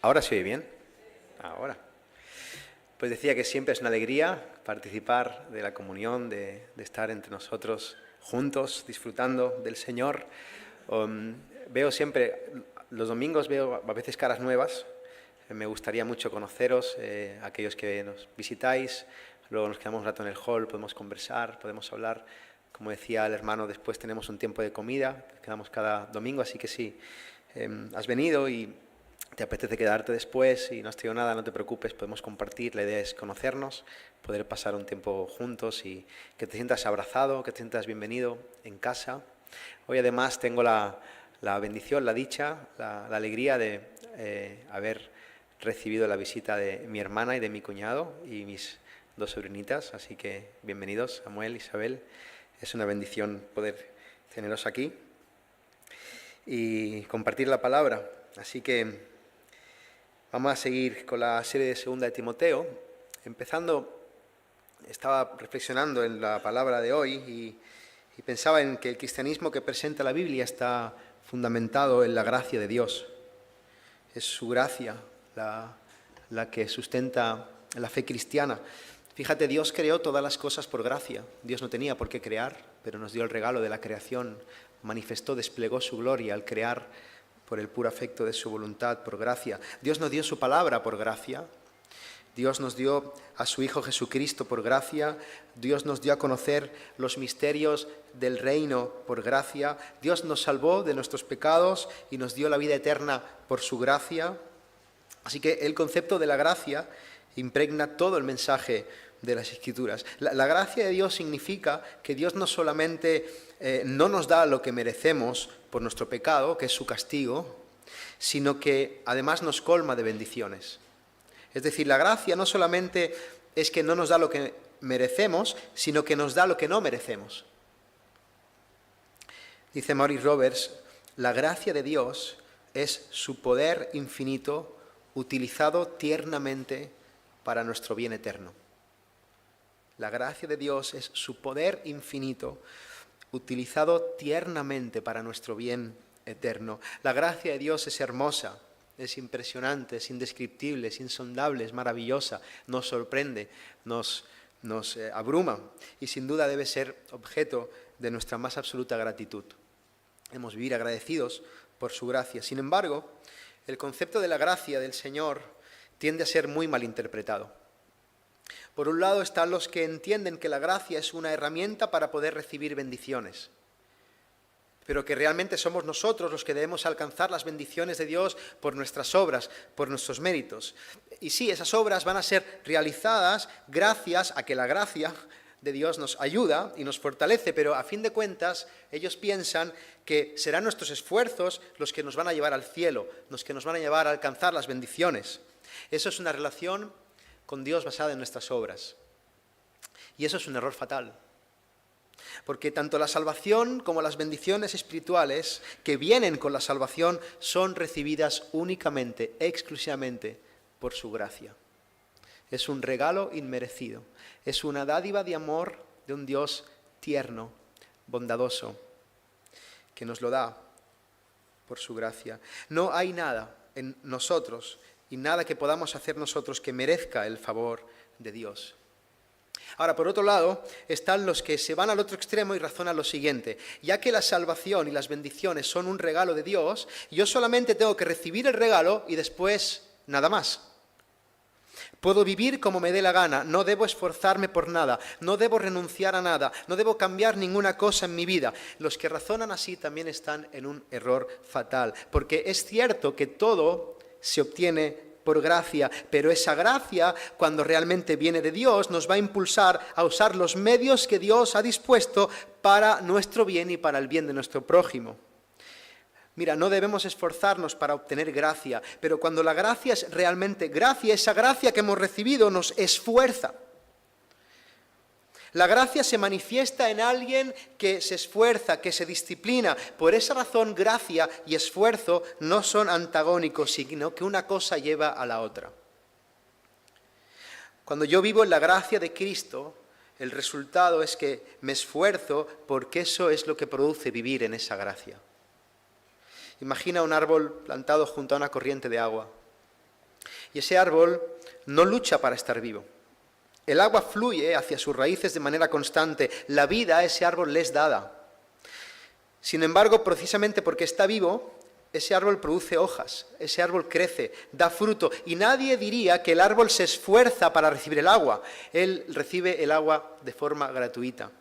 ¿Ahora se oye bien? Ahora. Pues decía que siempre es una alegría participar de la comunión, de estar entre nosotros juntos, disfrutando del Señor. Veo siempre, los domingos veo a veces caras nuevas. Me gustaría mucho conoceros, aquellos que nos visitáis. Luego nos quedamos un rato en el hall, podemos conversar, podemos hablar. Como decía el hermano, después tenemos un tiempo de comida, quedamos cada domingo, así que si has venido y te apetece quedarte después y no has traído nada, no te preocupes, podemos compartir. La idea es conocernos, poder pasar un tiempo juntos y que te sientas abrazado, que te sientas bienvenido en casa. Hoy además tengo la bendición, la dicha, la alegría de haber recibido la visita de mi hermana y de mi cuñado y mis dos sobrinitas, así que bienvenidos, Samuel, Isabel. Es una bendición poder teneros aquí y compartir la palabra. Así que vamos a seguir con la serie de Segunda de Timoteo. Empezando, estaba reflexionando en la palabra de hoy y pensaba en que el cristianismo que presenta la Biblia está fundamentado en la gracia de Dios. Es su gracia la que sustenta la fe cristiana. Fíjate, Dios creó todas las cosas por gracia. Dios no tenía por qué crear, pero nos dio el regalo de la creación. Manifestó, desplegó su gloria al crear por el puro afecto de su voluntad, por gracia. Dios nos dio su palabra por gracia. Dios nos dio a su Hijo Jesucristo por gracia. Dios nos dio a conocer los misterios del reino por gracia. Dios nos salvó de nuestros pecados y nos dio la vida eterna por su gracia. Así que el concepto de la gracia impregna todo el mensaje de las Escrituras. La gracia de Dios significa que Dios no solamente no nos da lo que merecemos por nuestro pecado, que es su castigo, sino que además nos colma de bendiciones. Es decir, la gracia no solamente es que no nos da lo que merecemos, sino que nos da lo que no merecemos. Dice Maurice Roberts, la gracia de Dios es su poder infinito utilizado tiernamente para nuestro bien eterno. La gracia de Dios es su poder infinito utilizado tiernamente para nuestro bien eterno. La gracia de Dios es hermosa, es impresionante, es indescriptible, es insondable, es maravillosa, nos sorprende, nos abruma y sin duda debe ser objeto de nuestra más absoluta gratitud. Debemos vivir agradecidos por su gracia. Sin embargo, el concepto de la gracia del Señor tiende a ser muy mal interpretado. Por un lado están los que entienden que la gracia es una herramienta para poder recibir bendiciones, pero que realmente somos nosotros los que debemos alcanzar las bendiciones de Dios por nuestras obras, por nuestros méritos. Y sí, esas obras van a ser realizadas gracias a que la gracia de Dios nos ayuda y nos fortalece, pero a fin de cuentas ellos piensan que serán nuestros esfuerzos los que nos van a llevar al cielo, los que nos van a llevar a alcanzar las bendiciones. Eso es una relación con Dios basada en nuestras obras. Y eso es un error fatal. Porque tanto la salvación como las bendiciones espirituales que vienen con la salvación son recibidas únicamente, exclusivamente por su gracia. Es un regalo inmerecido. Es una dádiva de amor de un Dios tierno, bondadoso, que nos lo da por su gracia. No hay nada en nosotros y nada que podamos hacer nosotros que merezca el favor de Dios. Ahora, por otro lado, están los que se van al otro extremo y razonan lo siguiente. Ya que la salvación y las bendiciones son un regalo de Dios, yo solamente tengo que recibir el regalo y después nada más. Puedo vivir como me dé la gana, no debo esforzarme por nada, no debo renunciar a nada, no debo cambiar ninguna cosa en mi vida. Los que razonan así también están en un error fatal, porque es cierto que todo se obtiene por gracia, pero esa gracia, cuando realmente viene de Dios, nos va a impulsar a usar los medios que Dios ha dispuesto para nuestro bien y para el bien de nuestro prójimo. Mira, no debemos esforzarnos para obtener gracia, pero cuando la gracia es realmente gracia, esa gracia que hemos recibido nos esfuerza. La gracia se manifiesta en alguien que se esfuerza, que se disciplina. Por esa razón, gracia y esfuerzo no son antagónicos, sino que una cosa lleva a la otra. Cuando yo vivo en la gracia de Cristo, el resultado es que me esfuerzo porque eso es lo que produce vivir en esa gracia. Imagina un árbol plantado junto a una corriente de agua. Y ese árbol no lucha para estar vivo. El agua fluye hacia sus raíces de manera constante. La vida a ese árbol le es dada. Sin embargo, precisamente porque está vivo, ese árbol produce hojas, ese árbol crece, da fruto. Y nadie diría que el árbol se esfuerza para recibir el agua. Él recibe el agua de forma gratuita.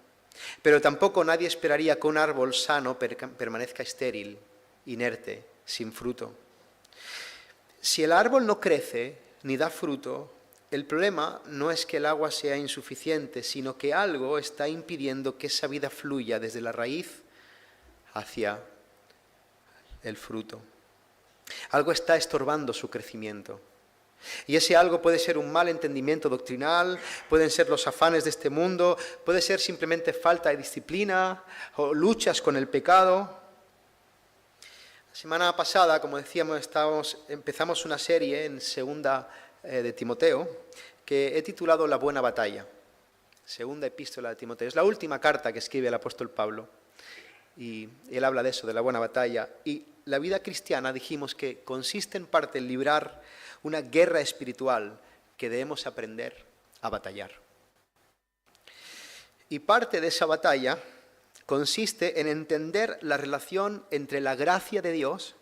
Pero tampoco nadie esperaría que un árbol sano permanezca estéril, inerte, sin fruto. Si el árbol no crece ni da fruto, el problema no es que el agua sea insuficiente, sino que algo está impidiendo que esa vida fluya desde la raíz hacia el fruto. Algo está estorbando su crecimiento. Y ese algo puede ser un mal entendimiento doctrinal, pueden ser los afanes de este mundo, puede ser simplemente falta de disciplina o luchas con el pecado. La semana pasada, como decíamos, empezamos una serie en segunda de Timoteo que he titulado La buena batalla. Segunda epístola de Timoteo. Es la última carta que escribe el apóstol Pablo. Y él habla de eso, de la buena batalla. Y la vida cristiana, dijimos que consiste en parte en librar una guerra espiritual que debemos aprender a batallar. Y parte de esa batalla consiste en entender la relación entre la gracia de Dios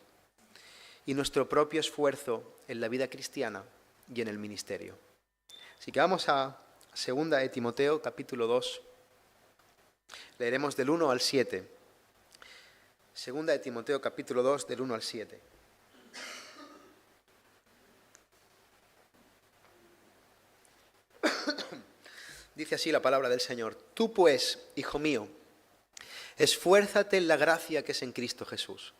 y nuestro propio esfuerzo en la vida cristiana y en el ministerio. Así que vamos a 2 de Timoteo, capítulo 2. Leeremos del 1 al 7. 2 de Timoteo, capítulo 2, del 1 al 7. Dice así la palabra del Señor. Tú pues, hijo mío, esfuérzate en la gracia que es en Cristo Jesús.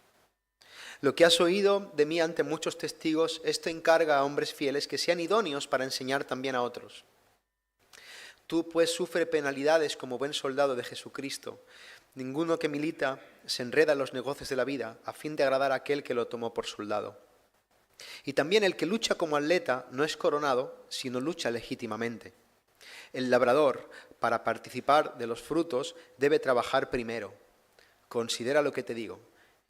Lo que has oído de mí ante muchos testigos, esto encarga a hombres fieles que sean idóneos para enseñar también a otros. Tú pues sufre penalidades como buen soldado de Jesucristo. Ninguno que milita se enreda en los negocios de la vida a fin de agradar a aquel que lo tomó por soldado. Y también el que lucha como atleta no es coronado, sino lucha legítimamente. El labrador, para participar de los frutos, debe trabajar primero. Considera lo que te digo,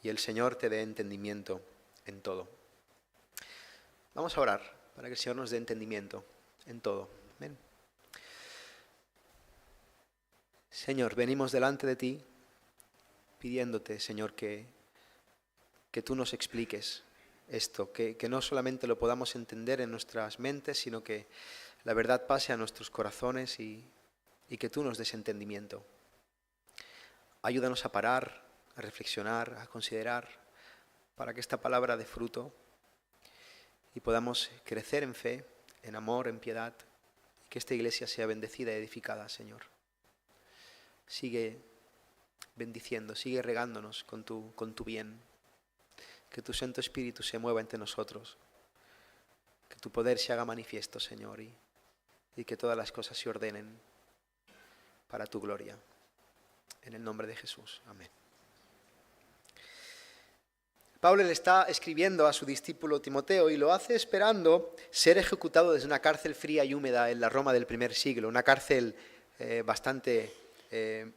y el Señor te dé entendimiento en todo. Vamos a orar para que el Señor nos dé entendimiento en todo. Amén. Señor, venimos delante de ti pidiéndote, Señor, que tú nos expliques esto, que no solamente lo podamos entender en nuestras mentes, sino que la verdad pase a nuestros corazones y que tú nos des entendimiento. Ayúdanos a parar, a reflexionar, a considerar, para que esta palabra dé fruto y podamos crecer en fe, en amor, en piedad, y que esta iglesia sea bendecida y edificada, Señor. Sigue bendiciendo, sigue regándonos con tu bien. Que tu Santo Espíritu se mueva entre nosotros. Que tu poder se haga manifiesto, Señor, y que todas las cosas se ordenen para tu gloria. En el nombre de Jesús. Amén. Pablo le está escribiendo a su discípulo Timoteo y lo hace esperando ser ejecutado desde una cárcel fría y húmeda en la Roma del primer siglo, una cárcel bastante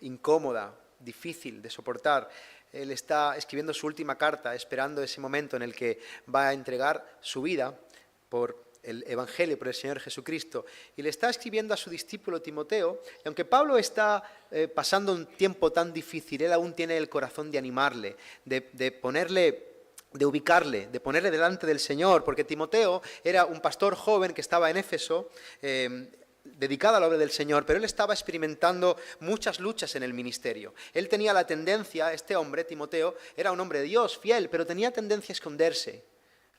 incómoda, difícil de soportar. Él está escribiendo su última carta, esperando ese momento en el que va a entregar su vida por el Evangelio, por el Señor Jesucristo. Y le está escribiendo a su discípulo Timoteo, y aunque Pablo está pasando un tiempo tan difícil, él aún tiene el corazón de animarle, de ubicarle, de ponerle delante del Señor, porque Timoteo era un pastor joven que estaba en Éfeso, dedicado a la obra del Señor, pero él estaba experimentando muchas luchas en el ministerio. Él tenía la tendencia, este hombre, Timoteo, era un hombre de Dios, fiel, pero tenía tendencia a esconderse,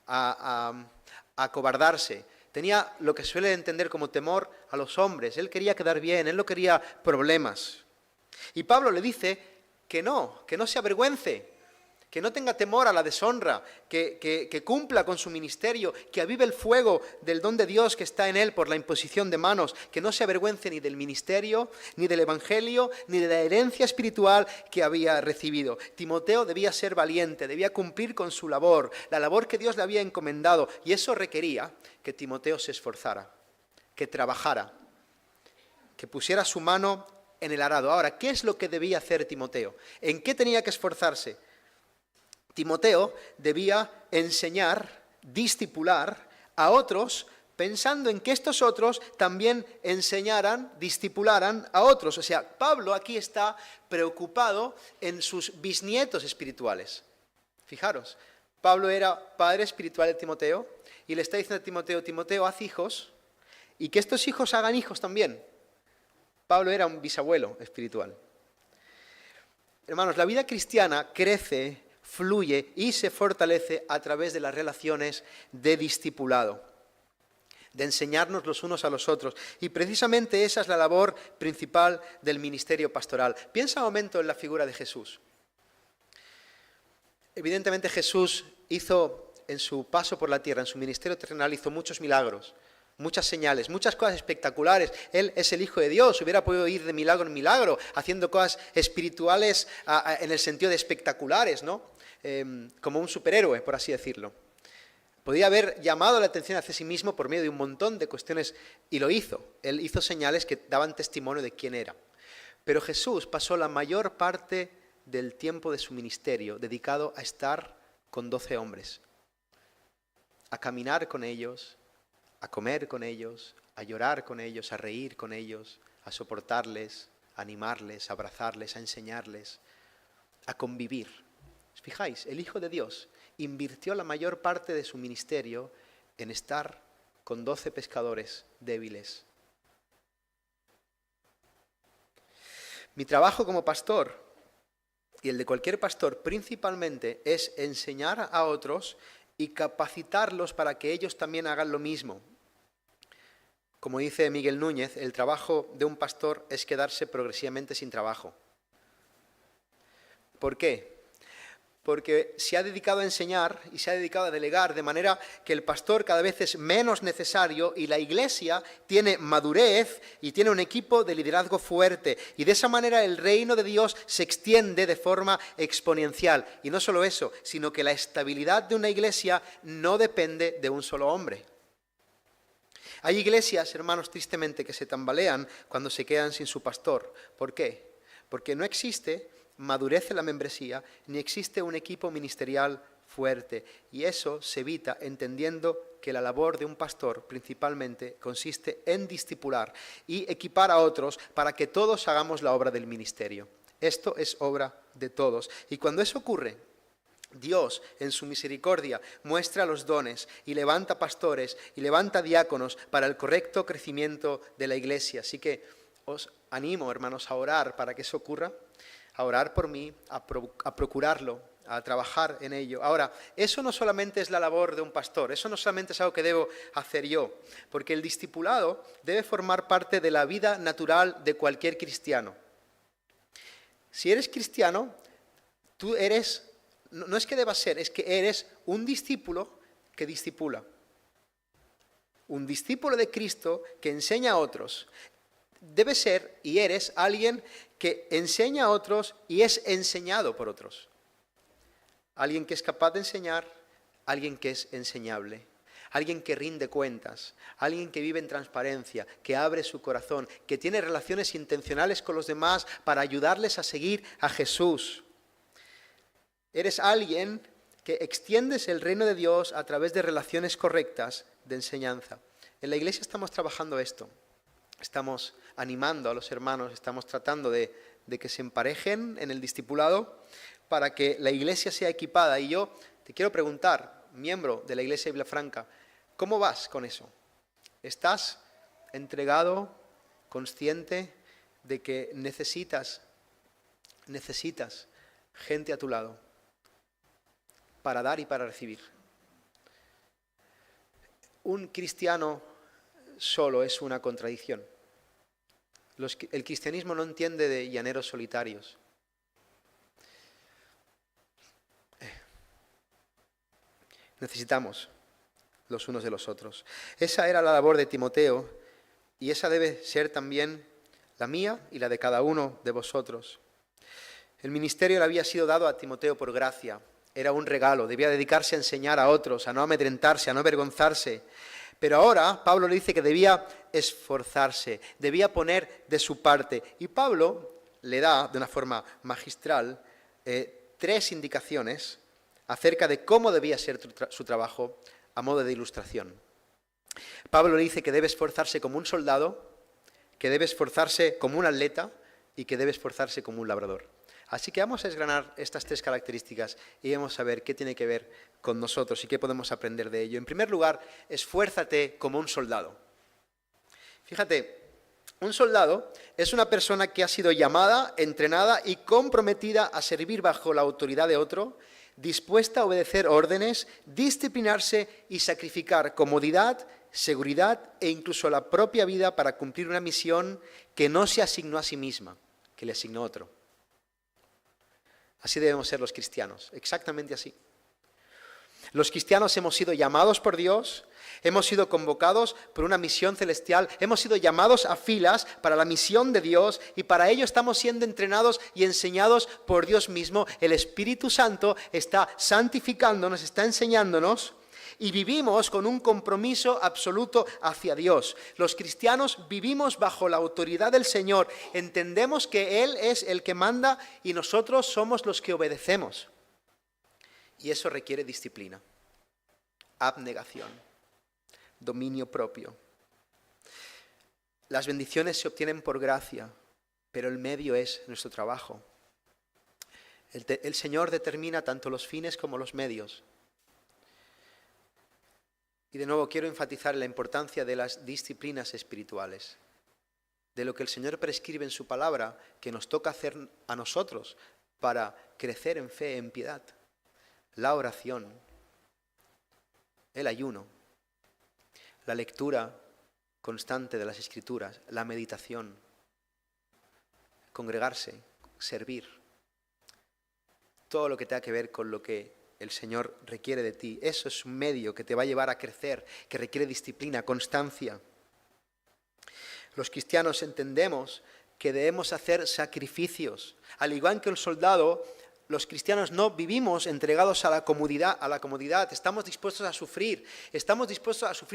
a acobardarse. Tenía lo que suele entender como temor a los hombres. Él quería quedar bien, él no quería problemas. Y Pablo le dice que no se avergüence, que no tenga temor a la deshonra, que cumpla con su ministerio, que avive el fuego del don de Dios que está en él por la imposición de manos, que no se avergüence ni del ministerio, ni del evangelio, ni de la herencia espiritual que había recibido. Timoteo debía ser valiente, debía cumplir con su labor, la labor que Dios le había encomendado, y eso requería que Timoteo se esforzara, que trabajara, que pusiera su mano en el arado. Ahora, ¿qué es lo que debía hacer Timoteo? ¿En qué tenía que esforzarse? Timoteo debía enseñar, discipular a otros, pensando en que estos otros también enseñaran, discipularan a otros. O sea, Pablo aquí está preocupado en sus bisnietos espirituales. Fijaros, Pablo era padre espiritual de Timoteo y le está diciendo a Timoteo, Timoteo, haz hijos y que estos hijos hagan hijos también. Pablo era un bisabuelo espiritual. Hermanos, la vida cristiana crece, fluye y se fortalece a través de las relaciones de discipulado, de enseñarnos los unos a los otros. Y precisamente esa es la labor principal del ministerio pastoral. Piensa un momento en la figura de Jesús. Evidentemente Jesús hizo, en su paso por la tierra, en su ministerio terrenal, hizo muchos milagros, muchas señales, muchas cosas espectaculares. Él es el Hijo de Dios, hubiera podido ir de milagro en milagro, haciendo cosas espirituales en el sentido de espectaculares, ¿no? Como un superhéroe, por así decirlo. Podía haber llamado la atención hacia sí mismo por medio de un montón de cuestiones, y lo hizo. Él hizo señales que daban testimonio de quién era. Pero Jesús pasó la mayor parte del tiempo de su ministerio dedicado a estar con 12 hombres, a caminar con ellos, a comer con ellos, a llorar con ellos, a reír con ellos, a soportarles, a animarles, a abrazarles, a enseñarles, a convivir. ¿Os fijáis? El Hijo de Dios invirtió la mayor parte de su ministerio en estar con 12 pescadores débiles. Mi trabajo como pastor y el de cualquier pastor principalmente es enseñar a otros y capacitarlos para que ellos también hagan lo mismo. Como dice Miguel Núñez, el trabajo de un pastor es quedarse progresivamente sin trabajo. ¿Por qué? Porque se ha dedicado a enseñar y se ha dedicado a delegar, de manera que el pastor cada vez es menos necesario y la iglesia tiene madurez y tiene un equipo de liderazgo fuerte. Y de esa manera el reino de Dios se extiende de forma exponencial. Y no solo eso, sino que la estabilidad de una iglesia no depende de un solo hombre. Hay iglesias, hermanos, tristemente, que se tambalean cuando se quedan sin su pastor. ¿Por qué? Porque no existe madurez en la membresía, ni existe un equipo ministerial fuerte. Y eso se evita entendiendo que la labor de un pastor principalmente consiste en discipular y equipar a otros para que todos hagamos la obra del ministerio. Esto es obra de todos. Y cuando eso ocurre, Dios, en su misericordia, muestra los dones y levanta pastores y levanta diáconos para el correcto crecimiento de la iglesia. Así que os animo, hermanos, a orar para que eso ocurra, a orar por mí, a procurarlo, a trabajar en ello. Ahora, eso no solamente es la labor de un pastor, eso no solamente es algo que debo hacer yo, porque el discipulado debe formar parte de la vida natural de cualquier cristiano. Si eres cristiano, tú eres, no es que debas ser, es que eres un discípulo que discipula. Un discípulo de Cristo que enseña a otros. Debe ser y eres alguien que enseña a otros y es enseñado por otros. Alguien que es capaz de enseñar, alguien que es enseñable, alguien que rinde cuentas, alguien que vive en transparencia, que abre su corazón, que tiene relaciones intencionales con los demás para ayudarles a seguir a Jesús. Eres alguien que extiendes el reino de Dios a través de relaciones correctas de enseñanza. En la iglesia estamos trabajando esto. Estamos animando a los hermanos, estamos tratando de que se emparejen en el discipulado para que la iglesia sea equipada. Y yo te quiero preguntar, miembro de la Iglesia de Vilafranca, ¿cómo vas con eso? ¿Estás entregado, consciente de que necesitas gente a tu lado para dar y para recibir? Un cristiano solo es una contradicción. El cristianismo no entiende de llaneros solitarios. Necesitamos los unos de los otros. Esa era la labor de Timoteo y esa debe ser también la mía y la de cada uno de vosotros. El ministerio le había sido dado a Timoteo por gracia. Era un regalo, debía dedicarse a enseñar a otros, a no amedrentarse, a no avergonzarse. Pero ahora Pablo le dice que debía esforzarse, debía poner de su parte. Y Pablo le da, de una forma magistral, 3 indicaciones acerca de cómo debía ser su trabajo a modo de ilustración. Pablo le dice que debe esforzarse como un soldado, que debe esforzarse como un atleta y que debe esforzarse como un labrador. Así que vamos a desgranar estas 3 características y vamos a ver qué tiene que ver con nosotros y qué podemos aprender de ello. En primer lugar, esfuérzate como un soldado. Fíjate, un soldado es una persona que ha sido llamada, entrenada y comprometida a servir bajo la autoridad de otro, dispuesta a obedecer órdenes, disciplinarse y sacrificar comodidad, seguridad e incluso la propia vida para cumplir una misión que no se asignó a sí misma, que le asignó otro. Así debemos ser los cristianos, exactamente así. Los cristianos hemos sido llamados por Dios, hemos sido convocados por una misión celestial, hemos sido llamados a filas para la misión de Dios y para ello estamos siendo entrenados y enseñados por Dios mismo. El Espíritu Santo está santificándonos, está enseñándonos y vivimos con un compromiso absoluto hacia Dios. Los cristianos vivimos bajo la autoridad del Señor, entendemos que Él es el que manda y nosotros somos los que obedecemos. Y eso requiere disciplina, abnegación, dominio propio. Las bendiciones se obtienen por gracia, pero el medio es nuestro trabajo. El Señor determina tanto los fines como los medios. Y de nuevo quiero enfatizar la importancia de las disciplinas espirituales, de lo que el Señor prescribe en su palabra, que nos toca hacer a nosotros para crecer en fe, en piedad. La oración, el ayuno, la lectura constante de las Escrituras, la meditación, congregarse, servir, todo lo que tenga que ver con lo que el Señor requiere de ti. Eso es un medio que te va a llevar a crecer, que requiere disciplina, constancia. Los cristianos entendemos que debemos hacer sacrificios. Al igual que el soldado, los cristianos no vivimos entregados a la comodidad, estamos dispuestos a sufrir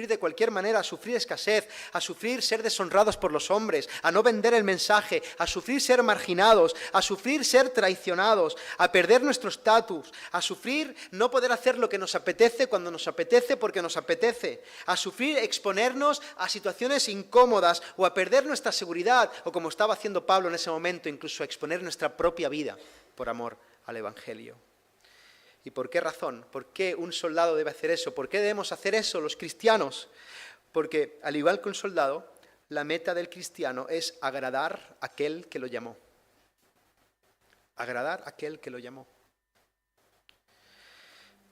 de cualquier manera, a sufrir escasez, a sufrir ser deshonrados por los hombres, a no vender el mensaje, a sufrir ser marginados, a sufrir ser traicionados, a perder nuestro estatus, a sufrir no poder hacer lo que nos apetece cuando nos apetece porque nos apetece, a sufrir exponernos a situaciones incómodas o a perder nuestra seguridad o como estaba haciendo Pablo en ese momento, incluso a exponer nuestra propia vida por amor al Evangelio. ¿Y por qué razón? ¿Por qué un soldado debe hacer eso? ¿Por qué debemos hacer eso los cristianos? Porque al igual que un soldado, la meta del cristiano es agradar a aquel que lo llamó. Agradar a aquel que lo llamó.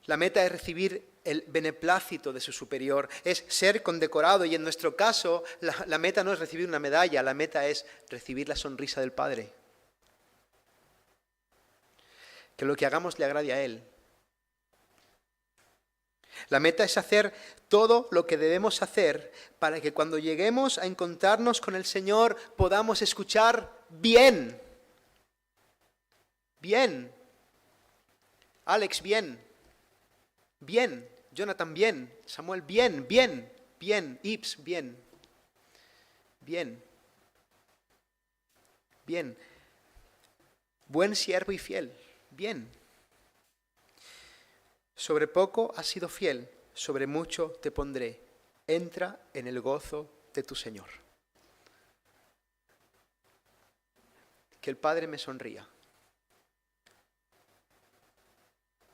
La meta es recibir el beneplácito de su superior, es ser condecorado y en nuestro caso la meta no es recibir una medalla, la meta es recibir la sonrisa del Padre. Que lo que hagamos le agrade a Él. La meta es hacer todo lo que debemos hacer para que cuando lleguemos a encontrarnos con el Señor podamos escuchar bien. Bien. Alex, bien. Bien. Jonathan, bien. Samuel, bien. Bien. Bien. Ips, bien. Bien. Bien. Buen siervo y fiel. Bien. Sobre poco has sido fiel, sobre mucho te pondré. Entra en el gozo de tu Señor. Que el Padre me sonría.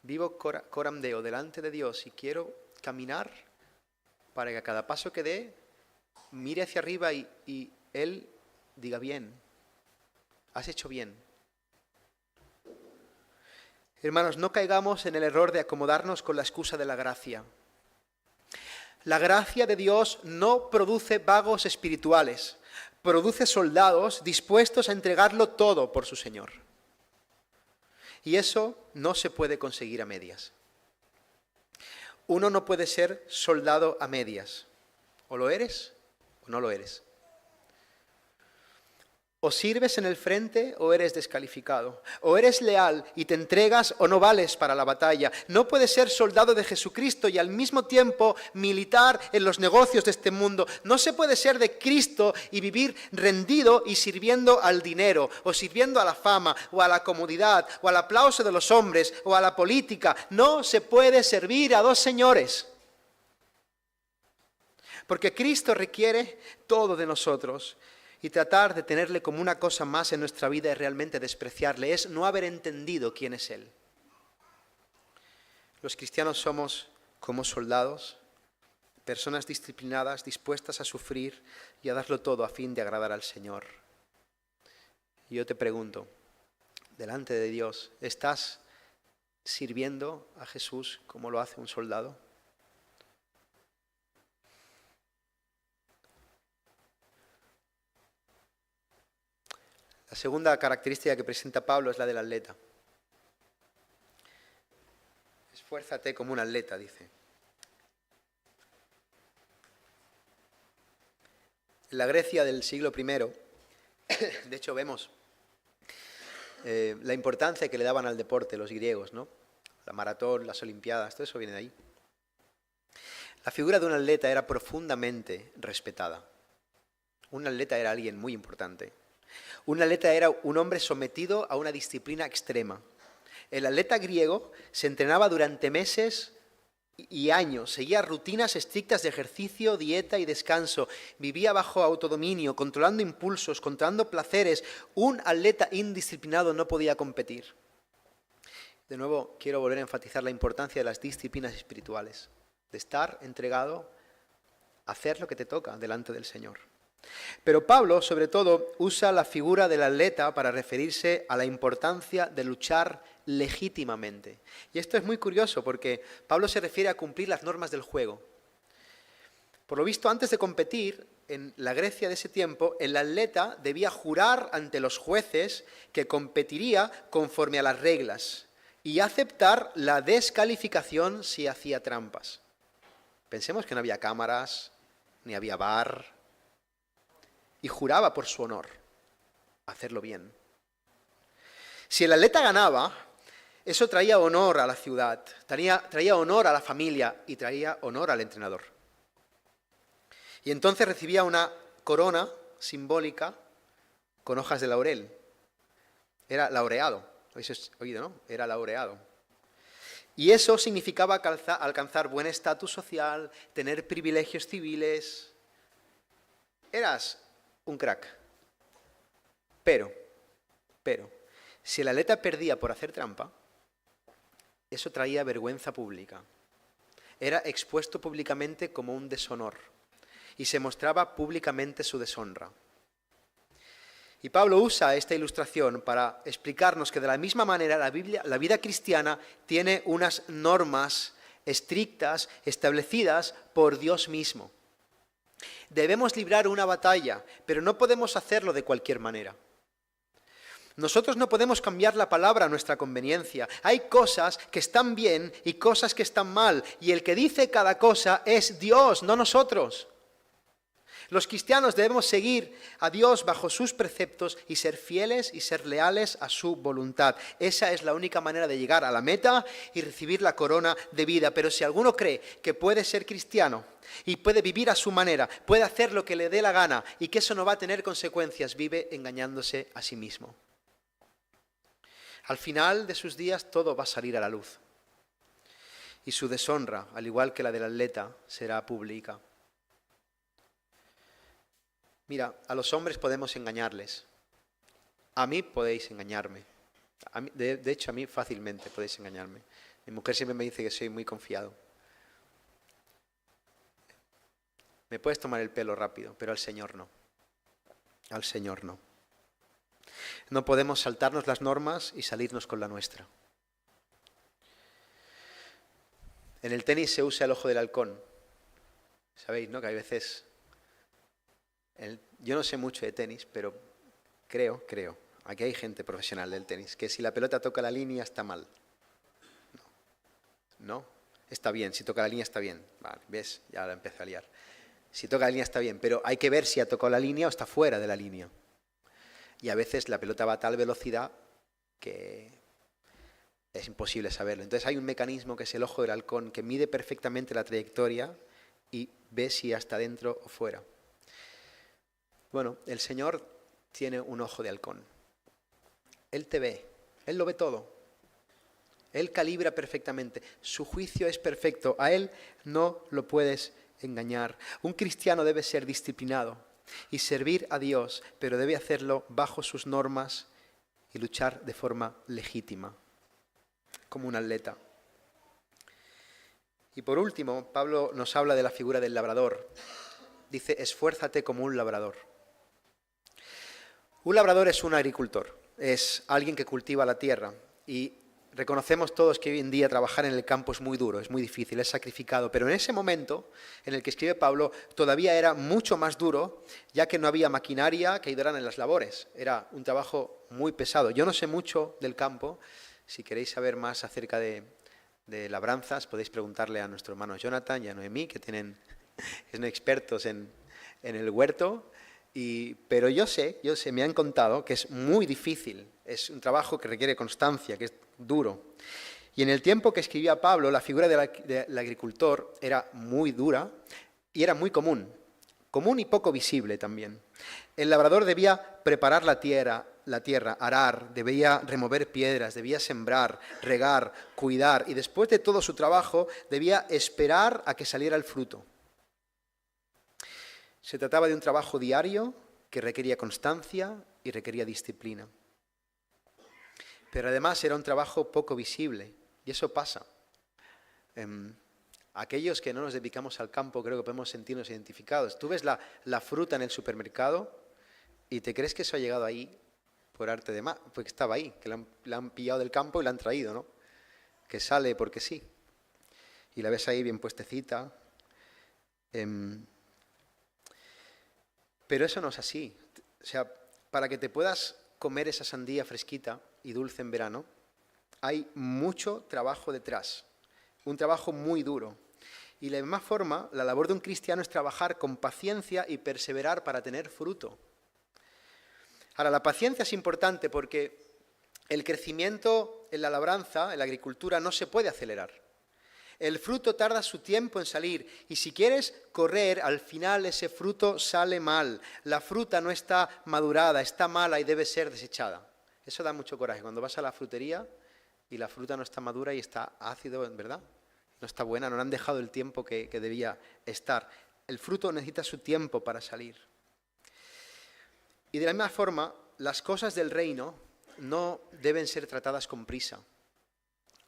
Vivo coram Deo delante de Dios y quiero caminar para que a cada paso que dé mire hacia arriba y Él diga bien. Has hecho bien. Hermanos, no caigamos en el error de acomodarnos con la excusa de la gracia. La gracia de Dios no produce vagos espirituales, produce soldados dispuestos a entregarlo todo por su Señor. Y eso no se puede conseguir a medias. Uno no puede ser soldado a medias. O lo eres o no lo eres. O sirves en el frente o eres descalificado. O eres leal y te entregas o no vales para la batalla. No puedes ser soldado de Jesucristo y al mismo tiempo militar en los negocios de este mundo. No se puede ser de Cristo y vivir rendido y sirviendo al dinero, o sirviendo a la fama, o a la comodidad, o al aplauso de los hombres, o a la política. No se puede servir a dos señores. Porque Cristo requiere todo de nosotros. Y tratar de tenerle como una cosa más en nuestra vida es realmente despreciarle, es no haber entendido quién es Él. Los cristianos somos como soldados, personas disciplinadas, dispuestas a sufrir y a darlo todo a fin de agradar al Señor. Y yo te pregunto, delante de Dios, ¿estás sirviendo a Jesús como lo hace un soldado? La segunda característica que presenta Pablo es la del atleta. Esfuérzate como un atleta, dice. En la Grecia del siglo I, de hecho vemos la importancia que le daban al deporte los griegos, ¿no? La maratón, las olimpiadas, todo eso viene de ahí. La figura de un atleta era profundamente respetada. Un atleta era alguien muy importante. Un atleta era un hombre sometido a una disciplina extrema. El atleta griego se entrenaba durante meses y años, seguía rutinas estrictas de ejercicio, dieta y descanso, vivía bajo autodominio, controlando impulsos, controlando placeres. Un atleta indisciplinado no podía competir. De nuevo, quiero volver a enfatizar la importancia de las disciplinas espirituales, de estar entregado a hacer lo que te toca delante del Señor. Pero Pablo, sobre todo, usa la figura del atleta para referirse a la importancia de luchar legítimamente. Y esto es muy curioso porque Pablo se refiere a cumplir las normas del juego. Por lo visto, antes de competir, en la Grecia de ese tiempo, el atleta debía jurar ante los jueces que competiría conforme a las reglas y aceptar la descalificación si hacía trampas. Pensemos que no había cámaras, ni había VAR, y juraba por su honor hacerlo bien. Si el atleta ganaba, eso traía honor a la ciudad, traía honor a la familia y traía honor al entrenador. Y entonces recibía una corona simbólica con hojas de laurel. Era laureado, ¿lo habéis oído, no? Era laureado. Y eso significaba alcanzar buen estatus social, tener privilegios civiles. Eras un crack. Pero, si el atleta perdía por hacer trampa, eso traía vergüenza pública. Era expuesto públicamente como un deshonor y se mostraba públicamente su deshonra. Y Pablo usa esta ilustración para explicarnos que de la misma manera la vida cristiana tiene unas normas estrictas establecidas por Dios mismo. Debemos librar una batalla, pero no podemos hacerlo de cualquier manera. Nosotros no podemos cambiar la palabra a nuestra conveniencia. Hay cosas que están bien y cosas que están mal, y el que dice cada cosa es Dios, no nosotros. Los cristianos debemos seguir a Dios bajo sus preceptos y ser fieles y ser leales a su voluntad. Esa es la única manera de llegar a la meta y recibir la corona de vida. Pero si alguno cree que puede ser cristiano y puede vivir a su manera, puede hacer lo que le dé la gana y que eso no va a tener consecuencias, vive engañándose a sí mismo. Al final de sus días todo va a salir a la luz. Y su deshonra, al igual que la del atleta, será pública. Mira, a los hombres podemos engañarles. A mí podéis engañarme. De hecho, a mí fácilmente podéis engañarme. Mi mujer siempre me dice que soy muy confiado. Me puedes tomar el pelo rápido, pero al Señor no. Al Señor no. No podemos saltarnos las normas y salirnos con la nuestra. En el tenis se usa el ojo del halcón. Sabéis, ¿no? Que hay veces... Yo no sé mucho de tenis, pero creo, aquí hay gente profesional del tenis, que si la pelota toca la línea está mal. No, está bien, si toca la línea está bien. Vale, ¿ves? Ya la empecé a liar. Si toca la línea está bien, pero hay que ver si ha tocado la línea o está fuera de la línea. Y a veces la pelota va a tal velocidad que es imposible saberlo. Entonces hay un mecanismo que es el ojo del halcón, que mide perfectamente la trayectoria y ve si está dentro o fuera. Bueno, el Señor tiene un ojo de halcón. Él te ve, Él lo ve todo. Él calibra perfectamente. Su juicio es perfecto. A Él no lo puedes engañar. Un cristiano debe ser disciplinado y servir a Dios, pero debe hacerlo bajo sus normas y luchar de forma legítima, como un atleta. Y por último, Pablo nos habla de la figura del labrador. Dice, esfuérzate como un labrador. Un labrador es un agricultor, es alguien que cultiva la tierra. Y reconocemos todos que hoy en día trabajar en el campo es muy duro, es muy difícil, es sacrificado. Pero en ese momento en el que escribe Pablo, todavía era mucho más duro, ya que no había maquinaria que ayudara en las labores. Era un trabajo muy pesado. Yo no sé mucho del campo. Si queréis saber más acerca de labranzas, podéis preguntarle a nuestro hermano Jonathan y a Noemí, que son expertos en el huerto, pero yo sé, me han contado que es muy difícil, es un trabajo que requiere constancia, que es duro. Y en el tiempo que escribía Pablo, la figura del agricultor era muy dura y era muy común y poco visible también. El labrador debía preparar la tierra, arar, debía remover piedras, debía sembrar, regar, cuidar, y después de todo su trabajo debía esperar a que saliera el fruto. Se trataba de un trabajo diario que requería constancia y requería disciplina. Pero además era un trabajo poco visible, y eso pasa. Aquellos que no nos dedicamos al campo creo que podemos sentirnos identificados. Tú ves la fruta en el supermercado y te crees que eso ha llegado ahí por arte de magia, porque estaba ahí, que la han pillado del campo y la han traído, ¿no? Que sale porque sí. Y la ves ahí bien puestecita. Pero eso no es así. O sea, para que te puedas comer esa sandía fresquita y dulce en verano, hay mucho trabajo detrás. Un trabajo muy duro. Y de la misma forma, la labor de un cristiano es trabajar con paciencia y perseverar para tener fruto. Ahora, la paciencia es importante porque el crecimiento en la labranza, en la agricultura, no se puede acelerar. El fruto tarda su tiempo en salir y si quieres correr, al final ese fruto sale mal. La fruta no está madurada, está mala y debe ser desechada. Eso da mucho coraje. Cuando vas a la frutería y la fruta no está madura y está ácido, ¿verdad? No está buena, no le han dejado el tiempo que debía estar. El fruto necesita su tiempo para salir. Y de la misma forma, las cosas del reino no deben ser tratadas con prisa.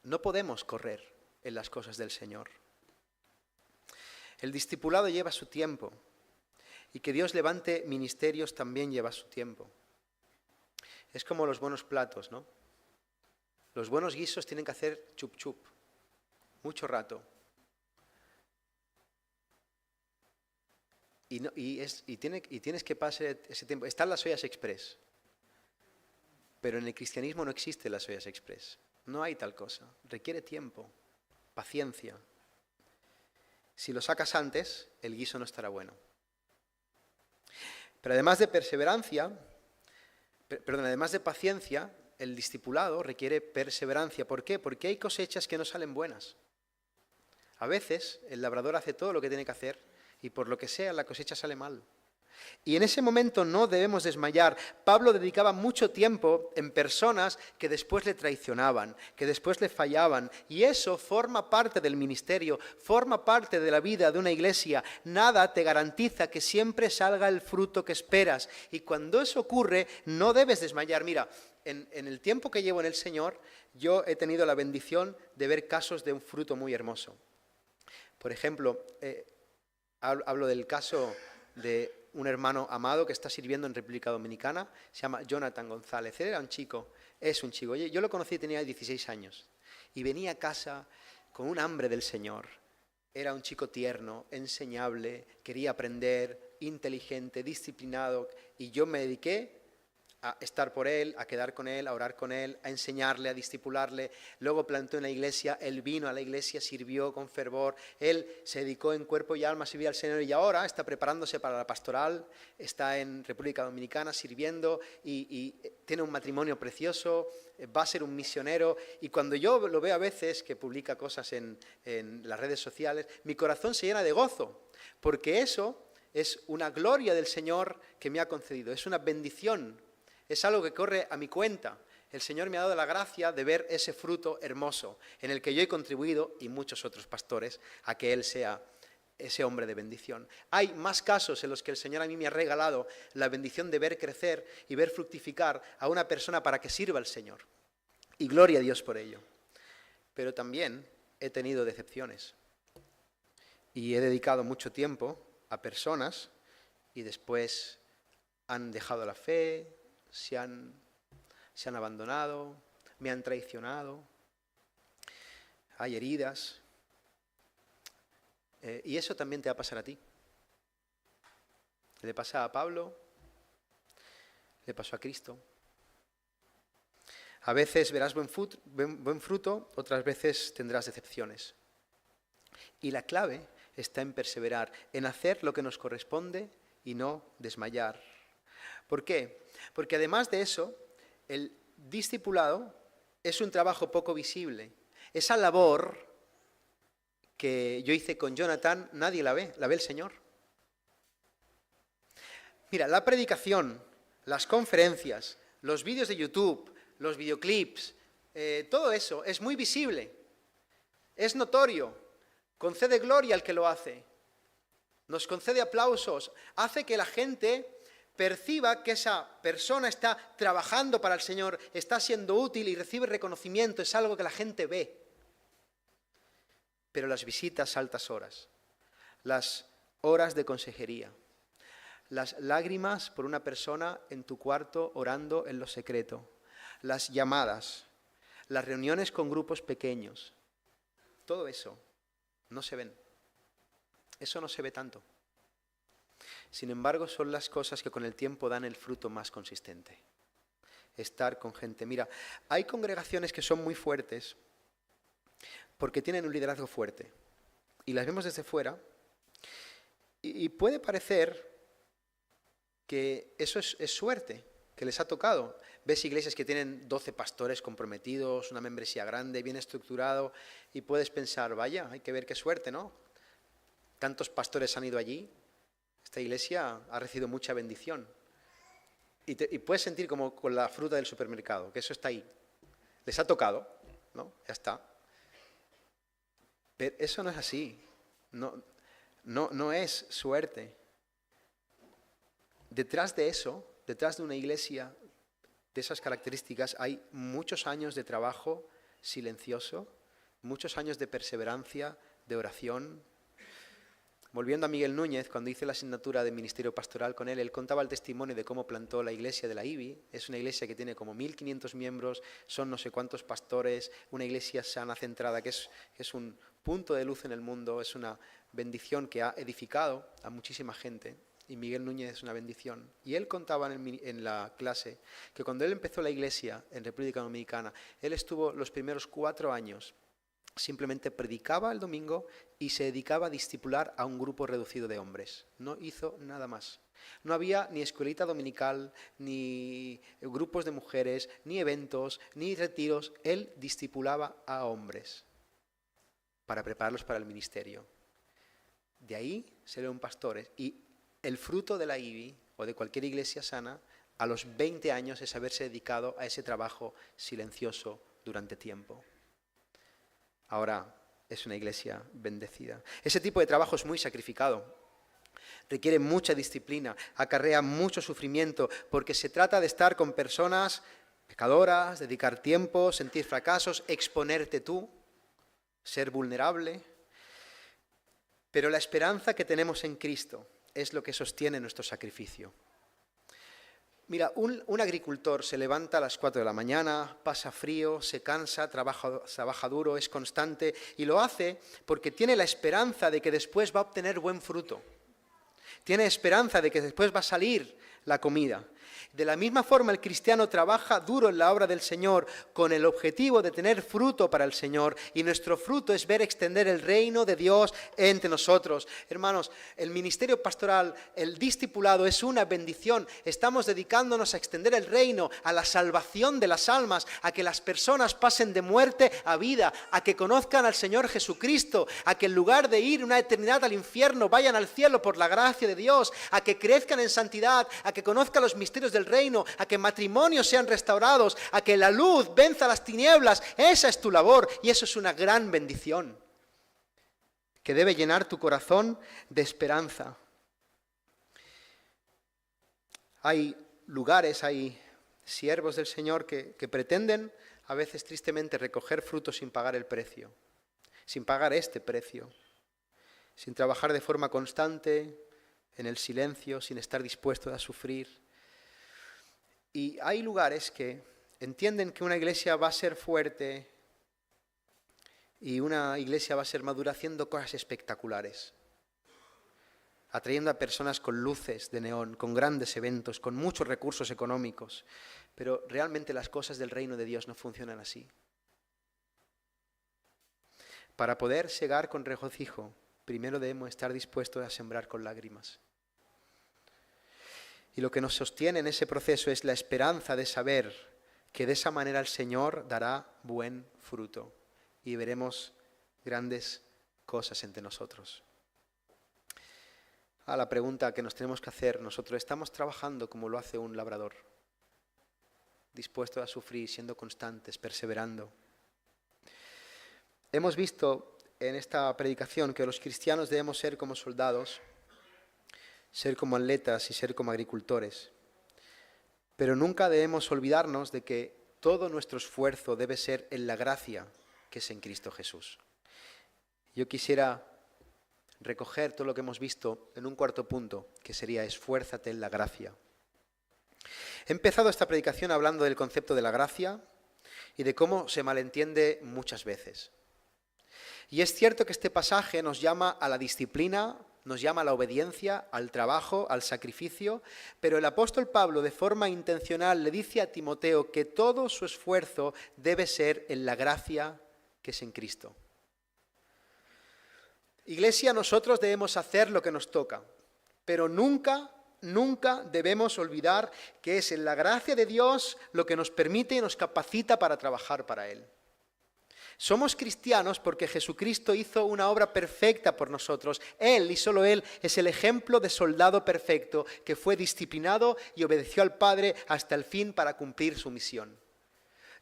No podemos correr en las cosas del Señor. El discipulado lleva su tiempo y que Dios levante ministerios también lleva su tiempo. Es como los buenos platos, ¿no? Los buenos guisos tienen que hacer chup chup, mucho rato. Y tienes que pasar ese tiempo. Están las ollas express, pero en el cristianismo no existen las ollas express. No hay tal cosa. Requiere tiempo, paciencia. Si lo sacas antes, el guiso no estará bueno. Pero además de además de paciencia, el discipulado requiere perseverancia. ¿Por qué? Porque hay cosechas que no salen buenas. A veces el labrador hace todo lo que tiene que hacer y por lo que sea la cosecha sale mal. Y en ese momento no debemos desmayar. Pablo dedicaba mucho tiempo en personas que después le traicionaban, que después le fallaban. Y eso forma parte del ministerio, forma parte de la vida de una iglesia. Nada te garantiza que siempre salga el fruto que esperas. Y cuando eso ocurre, no debes desmayar. Mira, en el tiempo que llevo en el Señor, yo he tenido la bendición de ver casos de un fruto muy hermoso. Por ejemplo, hablo del caso de un hermano amado que está sirviendo en República Dominicana, se llama Jonathan González. Él era un chico, es un chico. Yo lo conocí, tenía 16 años y venía a casa con un hambre del Señor. Era un chico tierno, enseñable, quería aprender, inteligente, disciplinado, y yo me dediqué a estar por él, a quedar con él, a orar con él, a enseñarle, a discipularle. Luego plantó una iglesia, él vino a la iglesia, sirvió con fervor, él se dedicó en cuerpo y alma a servir al Señor y ahora está preparándose para la pastoral, está en República Dominicana sirviendo y tiene un matrimonio precioso, va a ser un misionero. Y cuando yo lo veo a veces que publica cosas en las redes sociales, mi corazón se llena de gozo, porque eso es una gloria del Señor que me ha concedido, es una bendición. Es algo que corre a mi cuenta. El Señor me ha dado la gracia de ver ese fruto hermoso en el que yo he contribuido y muchos otros pastores a que Él sea ese hombre de bendición. Hay más casos en los que el Señor a mí me ha regalado la bendición de ver crecer y ver fructificar a una persona para que sirva al Señor. Y gloria a Dios por ello. Pero también he tenido decepciones. Y he dedicado mucho tiempo a personas y después han dejado la fe, se han abandonado, me han traicionado, hay heridas. Y eso también te va a pasar a ti. Le pasa a Pablo, le pasó a Cristo. A veces verás buen fruto, otras veces tendrás decepciones. Y la clave está en perseverar, en hacer lo que nos corresponde y no desmayar. ¿Por qué? Porque además de eso, el discipulado es un trabajo poco visible. Esa labor que yo hice con Jonathan, nadie la ve el Señor. Mira, la predicación, las conferencias, los vídeos de YouTube, los videoclips, todo eso es muy visible, es notorio, concede gloria al que lo hace, nos concede aplausos, hace que la gente perciba que esa persona está trabajando para el Señor, está siendo útil y recibe reconocimiento, es algo que la gente ve. Pero las visitas a altas horas, las horas de consejería, las lágrimas por una persona en tu cuarto orando en lo secreto, las llamadas, las reuniones con grupos pequeños, todo eso no se ven. Eso no se ve tanto. Sin embargo, son las cosas que con el tiempo dan el fruto más consistente. Estar con gente. Mira, hay congregaciones que son muy fuertes porque tienen un liderazgo fuerte. Y las vemos desde fuera y puede parecer que eso es suerte, que les ha tocado. Ves iglesias que tienen 12 pastores comprometidos, una membresía grande, bien estructurado, y puedes pensar, vaya, hay que ver qué suerte, ¿no? Tantos pastores han ido allí, esta iglesia ha recibido mucha bendición. Y puedes sentir como con la fruta del supermercado, que eso está ahí. Les ha tocado, ¿no? Ya está. Pero eso no es así, no es suerte. Detrás de eso, detrás de una iglesia de esas características, hay muchos años de trabajo silencioso, muchos años de perseverancia, de oración. Volviendo a Miguel Núñez, cuando hice la asignatura de Ministerio Pastoral con él contaba el testimonio de cómo plantó la iglesia de la IBI. Es una iglesia que tiene como 1.500 miembros, son no sé cuántos pastores, una iglesia sana, centrada, que es un punto de luz en el mundo, es una bendición que ha edificado a muchísima gente. Y Miguel Núñez es una bendición. Y él contaba en la clase que cuando él empezó la iglesia en República Dominicana, él estuvo los primeros 4 años, simplemente predicaba el domingo y se dedicaba a discipular a un grupo reducido de hombres. No hizo nada más. No había ni escuelita dominical, ni grupos de mujeres, ni eventos, ni retiros. Él discipulaba a hombres para prepararlos para el ministerio. De ahí salieron pastores. Y el fruto de la IBI o de cualquier iglesia sana a los 20 años es haberse dedicado a ese trabajo silencioso durante tiempo. Ahora es una iglesia bendecida. Ese tipo de trabajo es muy sacrificado. Requiere mucha disciplina, acarrea mucho sufrimiento, porque se trata de estar con personas pecadoras, dedicar tiempo, sentir fracasos, exponerte tú, ser vulnerable. Pero la esperanza que tenemos en Cristo es lo que sostiene nuestro sacrificio. Mira, un agricultor se levanta a las 4 de la mañana, pasa frío, se cansa, trabaja duro, es constante y lo hace porque tiene la esperanza de que después va a obtener buen fruto. Tiene esperanza de que después va a salir la comida. De la misma forma, el cristiano trabaja duro en la obra del Señor con el objetivo de tener fruto para el Señor, y nuestro fruto es ver extender el reino de Dios entre nosotros. Hermanos, el ministerio pastoral, el discipulado es una bendición. Estamos dedicándonos a extender el reino, a la salvación de las almas, a que las personas pasen de muerte a vida, a que conozcan al Señor Jesucristo, a que en lugar de ir una eternidad al infierno, vayan al cielo por la gracia de Dios, a que crezcan en santidad, a que conozcan los misterios del reino, a que matrimonios sean restaurados, a que la luz venza las tinieblas. Esa es tu labor y eso es una gran bendición. que debe llenar tu corazón de esperanza. Hay lugares, hay siervos del Señor que pretenden a veces tristemente recoger frutos sin pagar el precio, sin pagar este precio, sin trabajar de forma constante, en el silencio, sin estar dispuestos a sufrir. Y hay lugares que entienden que una iglesia va a ser fuerte y una iglesia va a ser madura haciendo cosas espectaculares, atrayendo a personas con luces de neón, con grandes eventos, con muchos recursos económicos. Pero realmente las cosas del reino de Dios no funcionan así. Para poder segar con regocijo, primero debemos estar dispuestos a sembrar con lágrimas. Y lo que nos sostiene en ese proceso es la esperanza de saber que de esa manera el Señor dará buen fruto y veremos grandes cosas entre nosotros. A la pregunta que nos tenemos que hacer nosotros, ¿estamos trabajando como lo hace un labrador? Dispuestos a sufrir, siendo constantes, perseverando. Hemos visto en esta predicación que los cristianos debemos ser como soldados, ser como atletas y ser como agricultores. Pero nunca debemos olvidarnos de que todo nuestro esfuerzo debe ser en la gracia que es en Cristo Jesús. Yo quisiera recoger todo lo que hemos visto en un cuarto punto, que sería esfuérzate en la gracia. He empezado esta predicación hablando del concepto de la gracia y de cómo se malentiende muchas veces. Y es cierto que este pasaje nos llama a la disciplina, nos llama a la obediencia, al trabajo, al sacrificio, pero el apóstol Pablo de forma intencional le dice a Timoteo que todo su esfuerzo debe ser en la gracia que es en Cristo. Iglesia, nosotros debemos hacer lo que nos toca, pero nunca debemos olvidar que es en la gracia de Dios lo que nos permite y nos capacita para trabajar para Él. Somos cristianos porque Jesucristo hizo una obra perfecta por nosotros. Él y solo Él es el ejemplo de soldado perfecto que fue disciplinado y obedeció al Padre hasta el fin para cumplir su misión.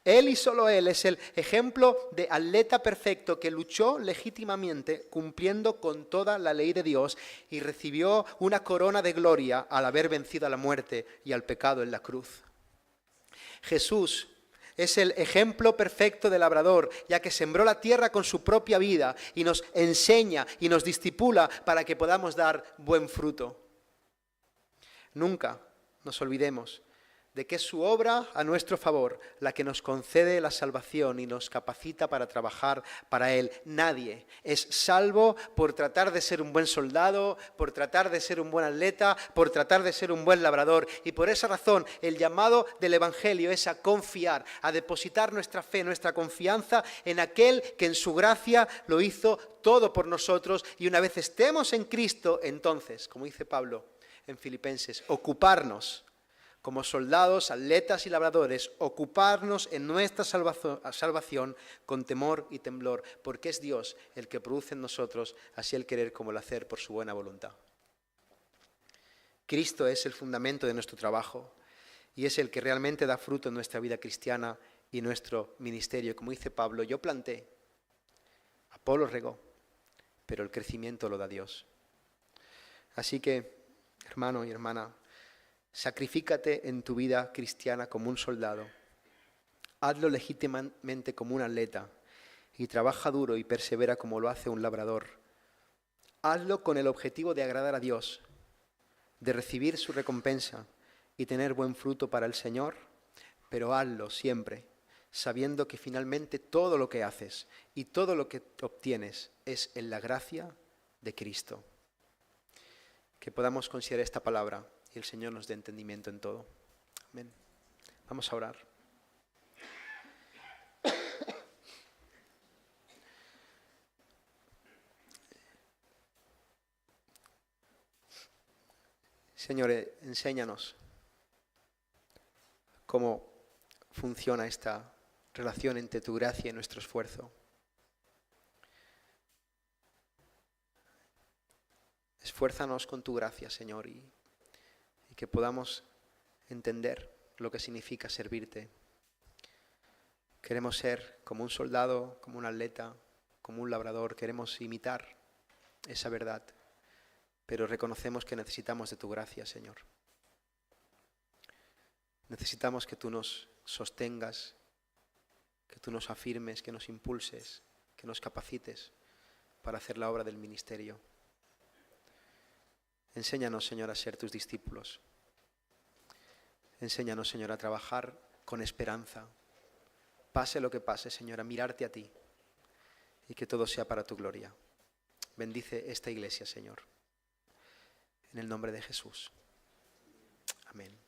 Él y solo Él es el ejemplo de atleta perfecto que luchó legítimamente cumpliendo con toda la ley de Dios y recibió una corona de gloria al haber vencido a la muerte y al pecado en la cruz. Jesús es el ejemplo perfecto del labrador, ya que sembró la tierra con su propia vida y nos enseña y nos discipula para que podamos dar buen fruto. Nunca nos olvidemos de que es su obra a nuestro favor la que nos concede la salvación y nos capacita para trabajar para Él. Nadie es salvo por tratar de ser un buen soldado, por tratar de ser un buen atleta, por tratar de ser un buen labrador. Y por esa razón el llamado del Evangelio es a confiar, a depositar nuestra fe, nuestra confianza en aquel que en su gracia lo hizo todo por nosotros. Y una vez estemos en Cristo, entonces, como dice Pablo en Filipenses, ocuparnos como soldados, atletas y labradores, ocuparnos en nuestra salvación con temor y temblor, porque es Dios el que produce en nosotros así el querer como el hacer por su buena voluntad. Cristo es el fundamento de nuestro trabajo y es el que realmente da fruto en nuestra vida cristiana y nuestro ministerio. Como dice Pablo, yo planté, Apolo regó, pero el crecimiento lo da Dios. Así que, hermano y hermana, sacrifícate en tu vida cristiana como un soldado. Hazlo legítimamente como un atleta y trabaja duro y persevera como lo hace un labrador. Hazlo con el objetivo de agradar a Dios, de recibir su recompensa y tener buen fruto para el Señor, pero hazlo siempre sabiendo que finalmente todo lo que haces y todo lo que obtienes es en la gracia de Cristo. Que podamos considerar esta palabra y el Señor nos dé entendimiento en todo. Amén. Vamos a orar. Señor, enséñanos cómo funciona esta relación entre tu gracia y nuestro esfuerzo. Esfuérzanos con tu gracia, Señor, y que podamos entender lo que significa servirte. Queremos ser como un soldado, como un atleta, como un labrador. Queremos imitar esa verdad, pero reconocemos que necesitamos de tu gracia, Señor. Necesitamos que tú nos sostengas, que tú nos afirmes, que nos impulses, que nos capacites para hacer la obra del ministerio. Enséñanos, Señor, a ser tus discípulos. Enséñanos, Señor, a trabajar con esperanza. Pase lo que pase, Señor, a mirarte a ti y que todo sea para tu gloria. Bendice esta iglesia, Señor. En el nombre de Jesús. Amén.